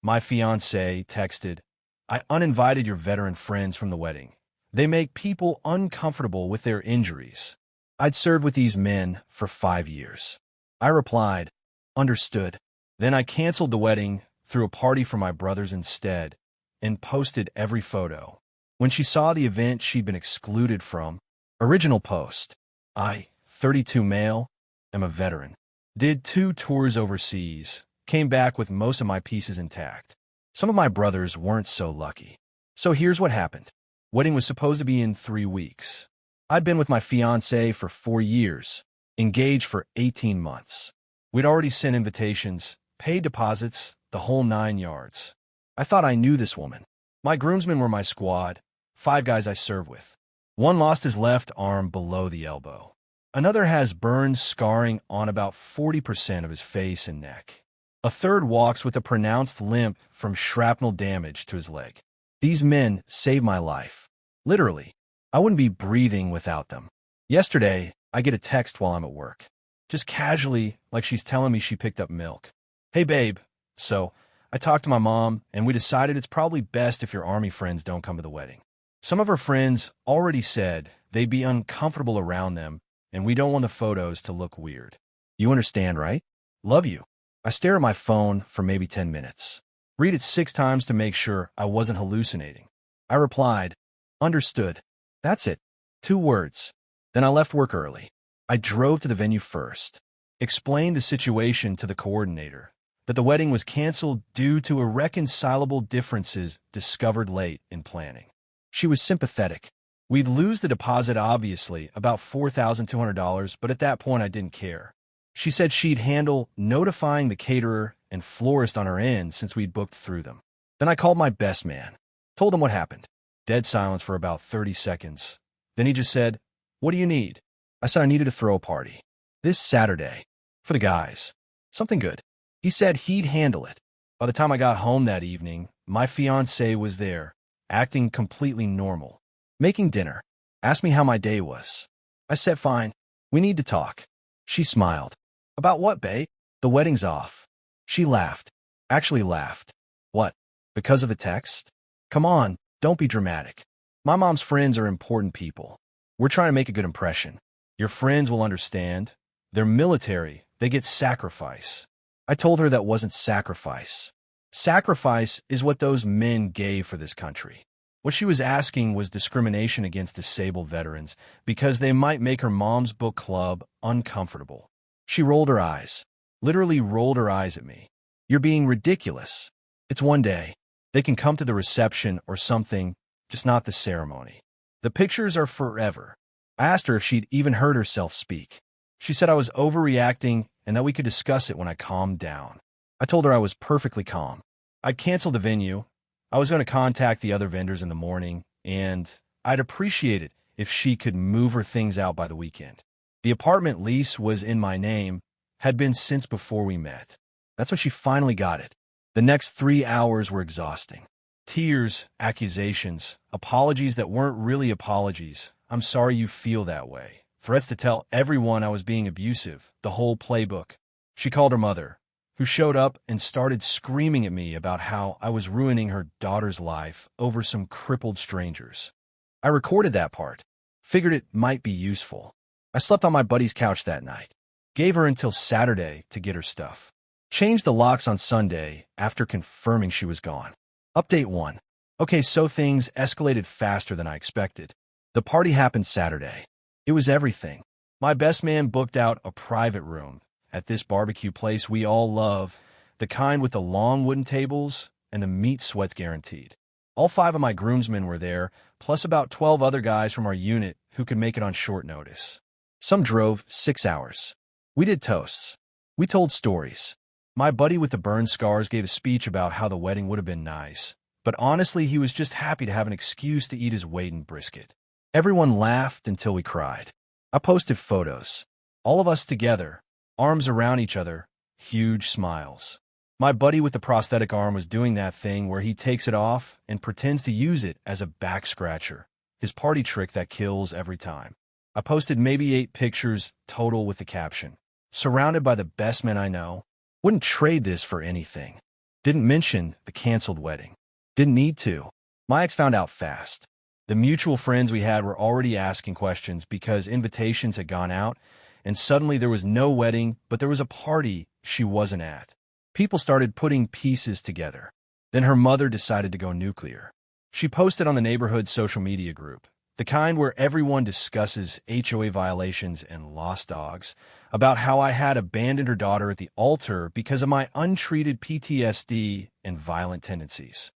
My fiancée texted, "I uninvited your veteran friends from the wedding. They make people uncomfortable with their injuries." I'd served with these men for 5 years. I replied, "Understood." Then I canceled the wedding, threw a party for my brothers instead, and posted every photo. When she saw the event she'd been excluded from, original post, I, 32 male, am a veteran. Did 2 tours overseas, came back with most of my pieces intact. Some of my brothers weren't so lucky. So here's what happened. Wedding was supposed to be in 3 weeks. I'd been with my fiancée for 4 years, engaged for 18 months. We'd already sent invitations, paid deposits, the whole 9 yards. I thought I knew this woman. My groomsmen were my squad, 5 guys I serve with. One lost his left arm below the elbow. Another has burns scarring on about 40% of his face and neck. A third walks with a pronounced limp from shrapnel damage to his leg. These men saved my life. Literally, I wouldn't be breathing without them. Yesterday, I get a text while I'm at work. Just casually, like she's telling me she picked up milk. "Hey babe, so I talked to my mom and we decided it's probably best if your army friends don't come to the wedding. Some of her friends already said they'd be uncomfortable around them and we don't want the photos to look weird. You understand, right? Love you." I stare at my phone for maybe 10 minutes. Read it 6 times to make sure I wasn't hallucinating. I replied, "Understood." That's it. 2 words. Then I left work early. I drove to the venue first, explained the situation to the coordinator, that the wedding was canceled due to irreconcilable differences discovered late in planning. She was sympathetic. We'd lose the deposit, obviously, about $4,200, but at that point I didn't care. She said she'd handle notifying the caterer and florist on her end since we'd booked through them. Then I called my best man, told him what happened. Dead silence for about 30 seconds. Then he just said, "What do you need?" I said I needed to throw a party. This Saturday. For the guys. Something good. He said he'd handle it. By the time I got home that evening, my fiancée was there, acting completely normal. Making dinner. Asked me how my day was. I said fine. We need to talk. She smiled. "About what, babe?" "The wedding's off." She laughed. Actually laughed. "What? Because of the text?" "Come on, don't be dramatic. My mom's friends are important people. We're trying to make a good impression. Your friends will understand. They're military. They get sacrifice." I told her that wasn't sacrifice. Sacrifice is what those men gave for this country. What she was asking was discrimination against disabled veterans because they might make her mom's book club uncomfortable. She rolled her eyes, literally rolled her eyes at me. "You're being ridiculous. It's one day. They can come to the reception or something, just not the ceremony. The pictures are forever." I asked her if she'd even heard herself speak. She said I was overreacting and that we could discuss it when I calmed down. I told her I was perfectly calm. I'd canceled the venue. I was going to contact the other vendors in the morning, and I'd appreciate it if she could move her things out by the weekend. The apartment lease was in my name, had been since before we met. That's when she finally got it. The next 3 hours were exhausting. Tears, accusations, apologies that weren't really apologies. "I'm sorry you feel that way." Threats to tell everyone I was being abusive, the whole playbook. She called her mother, who showed up and started screaming at me about how I was ruining her daughter's life over some crippled strangers. I recorded that part, figured it might be useful. I slept on my buddy's couch that night, gave her until Saturday to get her stuff. Changed the locks on Sunday after confirming she was gone. Update 1. Okay, so things escalated faster than I expected. The party happened Saturday. It was everything. My best man booked out a private room at this barbecue place we all love, the kind with the long wooden tables and the meat sweats guaranteed. All 5 of my groomsmen were there, plus about 12 other guys from our unit who could make it on short notice. Some drove 6 hours. We did toasts. We told stories. My buddy with the burn scars gave a speech about how the wedding would have been nice, but honestly he was just happy to have an excuse to eat his weight in brisket. Everyone laughed until we cried. I posted photos. All of us together, arms around each other, huge smiles. My buddy with the prosthetic arm was doing that thing where he takes it off and pretends to use it as a back scratcher, his party trick that kills every time. I posted maybe 8 pictures total with the caption, "Surrounded by the best men I know. Wouldn't trade this for anything." Didn't mention the canceled wedding. Didn't need to. My ex found out fast. The mutual friends we had were already asking questions because invitations had gone out, and suddenly there was no wedding, but there was a party she wasn't at. People started putting pieces together. Then her mother decided to go nuclear. She posted on the neighborhood social media group, the kind where everyone discusses HOA violations and lost dogs, about how I had abandoned her daughter at the altar because of my untreated PTSD and violent tendencies.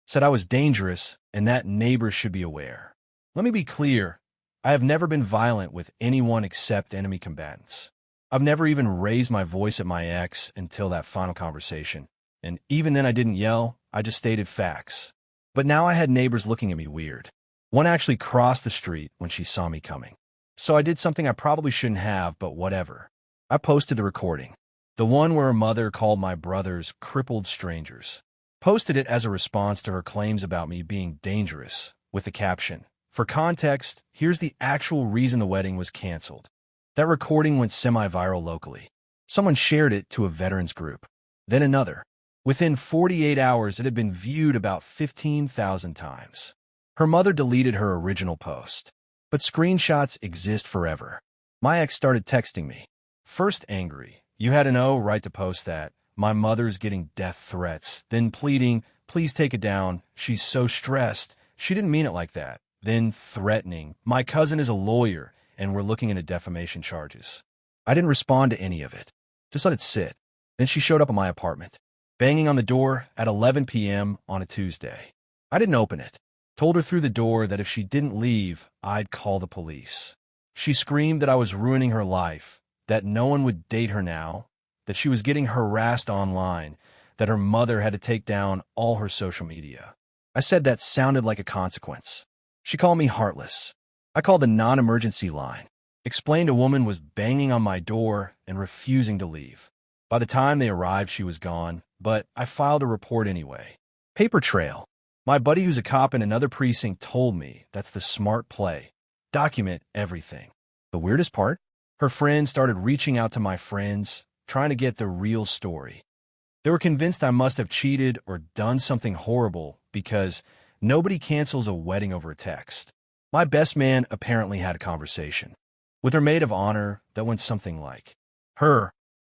Said I was dangerous and that neighbors should be aware. Let me be clear, I have never been violent with anyone except enemy combatants. I've never even raised my voice at my ex until that final conversation, and even then I didn't yell, I just stated facts. But now I had neighbors looking at me weird. One actually crossed the street when she saw me coming. So I did something I probably shouldn't have, but whatever. I posted the recording, the one where her mother called my brothers crippled strangers. Posted it as a response to her claims about me being dangerous, with the caption, "For context, here's the actual reason the wedding was canceled." That recording went semi-viral locally. Someone shared it to a veterans group, then another. Within 48 hours, it had been viewed about 15,000 times. Her mother deleted her original post, but screenshots exist forever. My ex started texting me. First angry, "You had no right to post that. My mother's getting death threats." Then pleading, "Please take it down. She's so stressed. She didn't mean it like that." Then threatening, "My cousin is a lawyer, and we're looking into defamation charges." I didn't respond to any of it. Just let it sit. Then she showed up at my apartment, banging on the door at 11 p.m. on a Tuesday. I didn't open it. Told her through the door that if she didn't leave, I'd call the police. She screamed that I was ruining her life, that no one would date her now, that she was getting harassed online, that her mother had to take down all her social media. I said that sounded like a consequence. She called me heartless. I called the non-emergency line, explained a woman was banging on my door and refusing to leave. By the time they arrived, she was gone, but I filed a report anyway. Paper trail. My buddy who's a cop in another precinct told me that's the smart play. Document everything. The weirdest part? Her friends started reaching out to my friends, trying to get the real story. They were convinced I must have cheated or done something horrible because nobody cancels a wedding over a text. My best man apparently had a conversation with her maid of honor that went something like,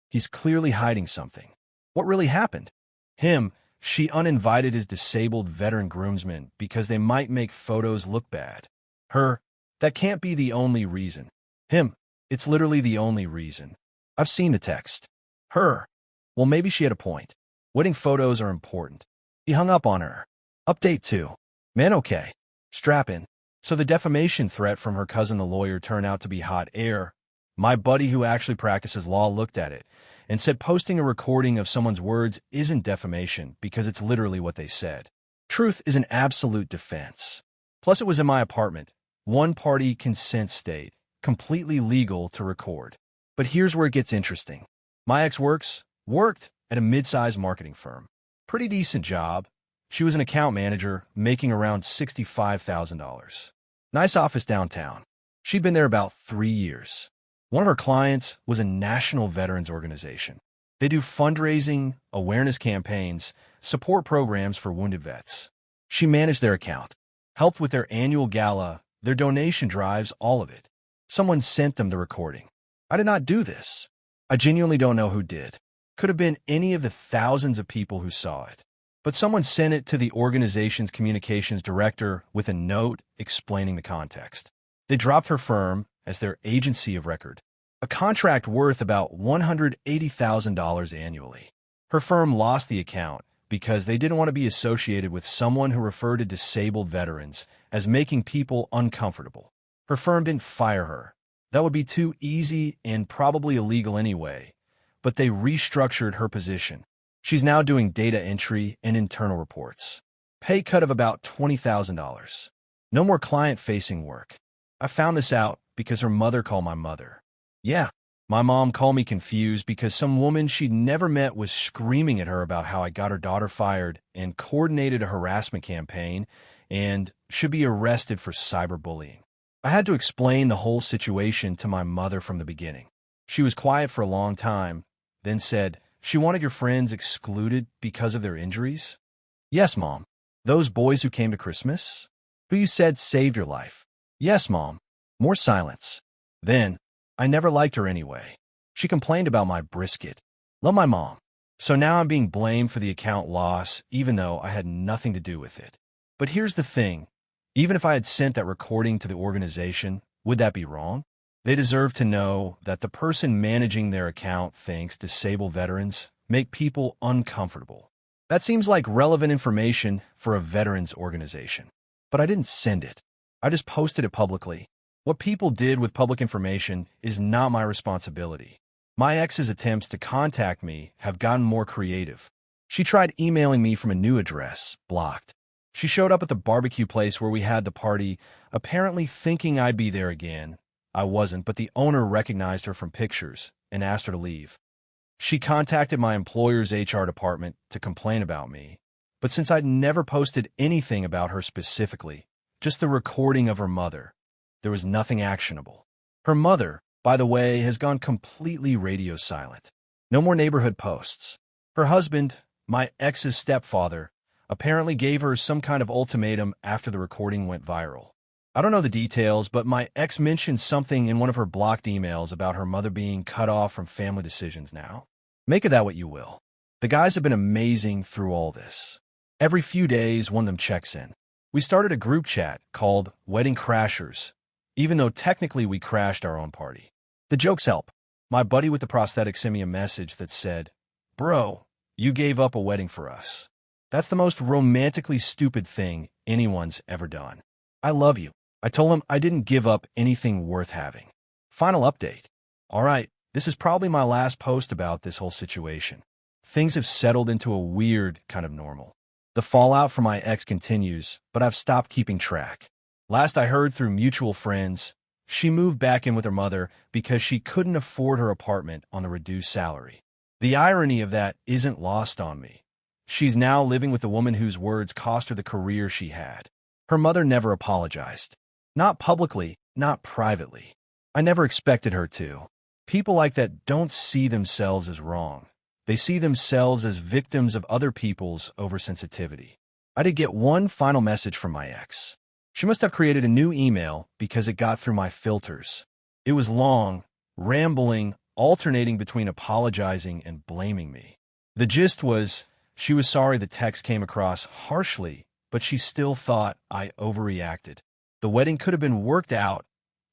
he's clearly hiding something. What really happened? Him, she uninvited his disabled veteran groomsmen because they might make photos look bad. That can't be the only reason. Him, it's literally the only reason. I've seen the text. Well, maybe she had a point. Wedding photos are important. He hung up on her. Update 2. Man, okay. Strap in. So the defamation threat from her cousin the lawyer turned out to be hot air. My buddy who actually practices law looked at it and said posting a recording of someone's words isn't defamation because it's literally what they said. Truth is an absolute defense. Plus, it was in my apartment. One-party consent state, completely legal to record. But here's where it gets interesting. My ex worked at a mid-sized marketing firm. Pretty decent job. She was an account manager, making around $65,000. Nice office downtown. She'd been there about 3 years. One of her clients was a national veterans organization. They do fundraising, awareness campaigns, support programs for wounded vets. She managed their account, helped with their annual gala, their donation drives, all of it. Someone sent them the recording. I did not do this. I genuinely don't know who did. Could have been any of the thousands of people who saw it. But someone sent it to the organization's communications director with a note explaining the context. They dropped her firm as their agency of record, a contract worth about $180,000 annually. Her firm lost the account because they didn't want to be associated with someone who referred to disabled veterans as making people uncomfortable. Her firm didn't fire her. That would be too easy and probably illegal anyway, but they restructured her position. She's now doing data entry and internal reports. Pay cut of about $20,000. No more client-facing work. I found this out because her mother called my mother. Yeah, my mom called me confused because some woman she'd never met was screaming at her about how I got her daughter fired and coordinated a harassment campaign and should be arrested for cyberbullying. I had to explain the whole situation to my mother from the beginning. She was quiet for a long time, then said, She wanted your friends excluded because of their injuries? Yes, Mom. Those boys who came to Christmas? Who you said saved your life? Yes, Mom. More silence. Then, I never liked her anyway. She complained about my brisket. Love my mom. So now I'm being blamed for the account loss, even though I had nothing to do with it. But here's the thing. Even if I had sent that recording to the organization, would that be wrong? They deserve to know that the person managing their account thinks disabled veterans make people uncomfortable. That seems like relevant information for a veterans organization. But I didn't send it. I just posted it publicly. What people did with public information is not my responsibility. My ex's attempts to contact me have gotten more creative. She tried emailing me from a new address, blocked. She showed up at the barbecue place where we had the party, apparently thinking I'd be there again. I wasn't, but the owner recognized her from pictures and asked her to leave. She contacted my employer's HR department to complain about me, but since I'd never posted anything about her specifically, just the recording of her mother, there was nothing actionable. Her mother, by the way, has gone completely radio silent. No more neighborhood posts. Her husband, my ex's stepfather, apparently gave her some kind of ultimatum after the recording went viral. I don't know the details, but my ex mentioned something in one of her blocked emails about her mother being cut off from family decisions now. Make of that what you will. The guys have been amazing through all this. Every few days, one of them checks in. We started a group chat called Wedding Crashers, even though technically we crashed our own party. The jokes help. My buddy with the prosthetic sent me a message that said, "Bro, you gave up a wedding for us." That's the most romantically stupid thing anyone's ever done. I love you. I told him I didn't give up anything worth having. Final update. All right, this is probably my last post about this whole situation. Things have settled into a weird kind of normal. The fallout from my ex continues, but I've stopped keeping track. Last I heard through mutual friends, she moved back in with her mother because she couldn't afford her apartment on a reduced salary. The irony of that isn't lost on me. She's now living with a woman whose words cost her the career she had. Her mother never apologized. Not publicly, not privately. I never expected her to. People like that don't see themselves as wrong. They see themselves as victims of other people's oversensitivity. I did get one final message from my ex. She must have created a new email because it got through my filters. It was long, rambling, alternating between apologizing and blaming me. The gist was, she was sorry the text came across harshly, but she still thought I overreacted. The wedding could have been worked out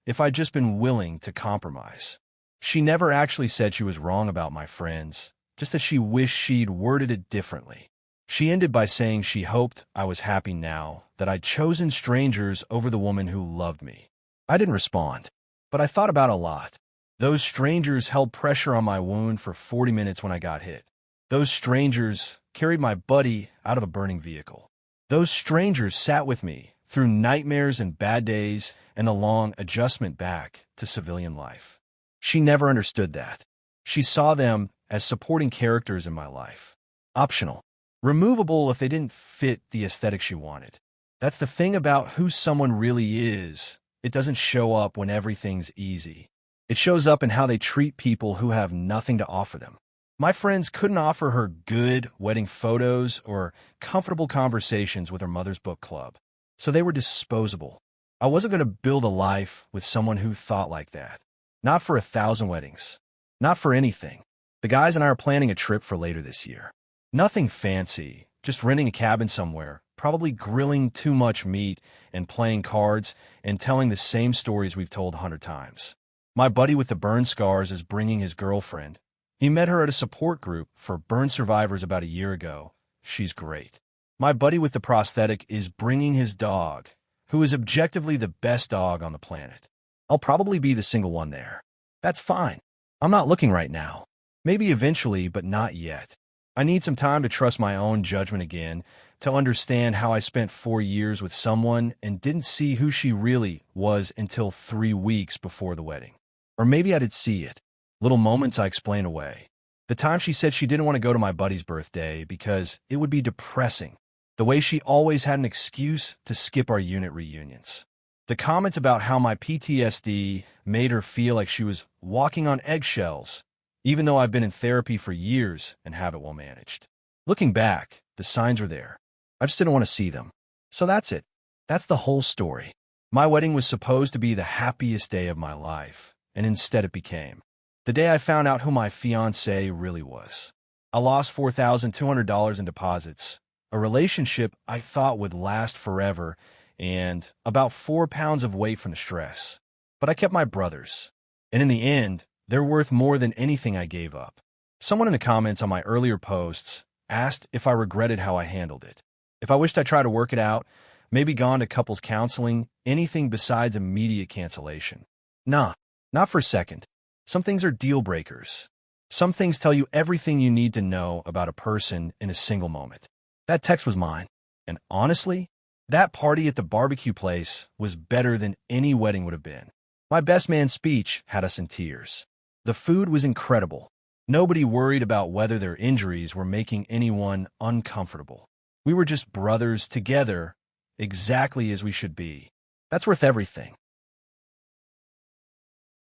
if I'd just been willing to compromise. She never actually said she was wrong about my friends, just that she wished she'd worded it differently. She ended by saying she hoped I was happy now that I'd chosen strangers over the woman who loved me. I didn't respond, but I thought about it a lot. Those strangers held pressure on my wound for 40 minutes when I got hit. Those strangers carried my buddy out of a burning vehicle. Those strangers sat with me through nightmares and bad days and a long adjustment back to civilian life. She never understood that. She saw them as supporting characters in my life. Optional. Removable if they didn't fit the aesthetic she wanted. That's the thing about who someone really is. It doesn't show up when everything's easy. It shows up in how they treat people who have nothing to offer them. My friends couldn't offer her good wedding photos or comfortable conversations with her mother's book club, so they were disposable. I wasn't going to build a life with someone who thought like that. Not for 1,000 weddings. Not for anything. The guys and I are planning a trip for later this year. Nothing fancy, just renting a cabin somewhere, probably grilling too much meat and playing cards and telling the same stories we've told 100 times. My buddy with the burn scars is bringing his girlfriend. He met her at a support group for burn survivors about a year ago. She's great. My buddy with the prosthetic is bringing his dog, who is objectively the best dog on the planet. I'll probably be the single one there. That's fine. I'm not looking right now. Maybe eventually, but not yet. I need some time to trust my own judgment again, to understand how I spent 4 years with someone and didn't see who she really was until 3 weeks before the wedding. Or maybe I did see it. Little moments I explain away. The time she said she didn't want to go to my buddy's birthday because it would be depressing. The way she always had an excuse to skip our unit reunions. The comments about how my PTSD made her feel like she was walking on eggshells, even though I've been in therapy for years and have it well managed. Looking back, the signs were there. I just didn't want to see them. So that's it. That's the whole story. My wedding was supposed to be the happiest day of my life, and instead it became the day I found out who my fiancée really was. I lost $4,200 in deposits, a relationship I thought would last forever, and about 4 pounds of weight from the stress. But I kept my brothers, and in the end, they're worth more than anything I gave up. Someone in the comments on my earlier posts asked if I regretted how I handled it. If I wished I tried to work it out, maybe gone to couples counseling, anything besides immediate cancellation. Nah, not for a second. Some things are deal breakers. Some things tell you everything you need to know about a person in a single moment. That text was mine. And honestly, that party at the barbecue place was better than any wedding would have been. My best man speech had us in tears. The food was incredible. Nobody worried about whether their injuries were making anyone uncomfortable. We were just brothers together, exactly as we should be. That's worth everything.